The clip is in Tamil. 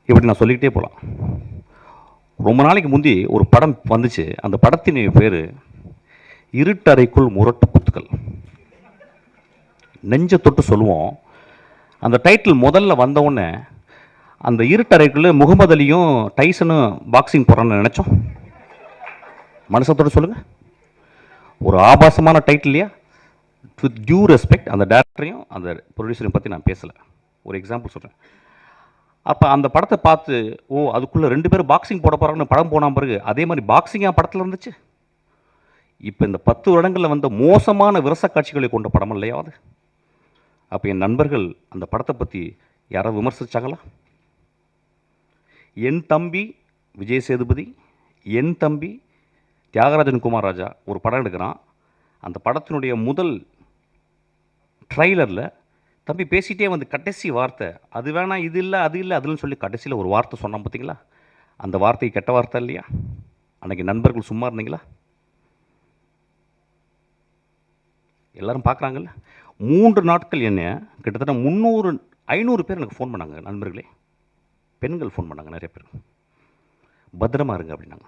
இப்படி நான் சொல்லிக்கிட்டே போகலாம். ரொம்ப நாளைக்கு முந்தி ஒரு படம் வந்துச்சு. அந்த படத்தின் பேர் இருட்டறைக்குள் முரட்டு குத்துக்கள். நெஞ்ச தொட்டு சொல்லுவோம். அந்த டைட்டில் முதல்ல வந்தவுடனே அந்த இருட்டறைக்குள்ள முகமது அலியும் டைசனும் பாக்ஸிங் போகிறான்னு நினச்சோம். மனுஷத்தோடு சொல்லுங்கள். ஒரு ஆபாசமான டைட்டில் இல்லையா? வித் டியூ ரெஸ்பெக்ட் அந்த டேரக்டரையும் அந்த ப்ரொடியூசரையும் பற்றி நான் பேசலை, ஒரு எக்ஸாம்பிள் சொல்கிறேன். அப்போ அந்த படத்தை பார்த்து அதுக்குள்ளே 2 பேரும் பாக்ஸிங் போட போகிறாங்கன்னு படம் போன பிறகு அதே மாதிரி பாக்ஸிங்காக படத்தில் இருந்துச்சு. இப்போ இந்த 10 வருடங்களில் வந்த மோசமான விரச காட்சிகளை கொண்ட படம் இல்லையா அது? அப்போ என் நண்பர்கள் அந்த படத்தை பற்றி யாராவது விமர்சித்தாங்களா? என் தம்பி விஜய் சேதுபதி, என் தம்பி தியாகராஜன் குமார் ராஜா ஒரு படம் எடுக்கிறான். அந்த படத்தினுடைய முதல் ட்ரைலரில் தம்பி பேசிகிட்டே வந்து கடைசி வார்த்தை, அது வேணாம், இது இல்லை, அது இல்லை, அதுன்னு சொல்லி கடைசியில் ஒரு வார்த்தை சொன்னான் பார்த்தீங்களா? அந்த வார்த்தை கெட்ட வார்த்தை இல்லையா? அன்றைக்கி நண்பர்கள் சும்மா இருந்தீங்களா? எல்லோரும் பார்க்குறாங்கல்ல. 3 நாட்கள் என்ன கிட்டத்தட்ட 500 பேர் எனக்கு ஃபோன் பண்ணாங்க. நண்பர்களே, பெண்கள் ஃபோன் பண்ணாங்க நிறைய பேர். பத்திரமா இருங்க அப்படின்னாங்க.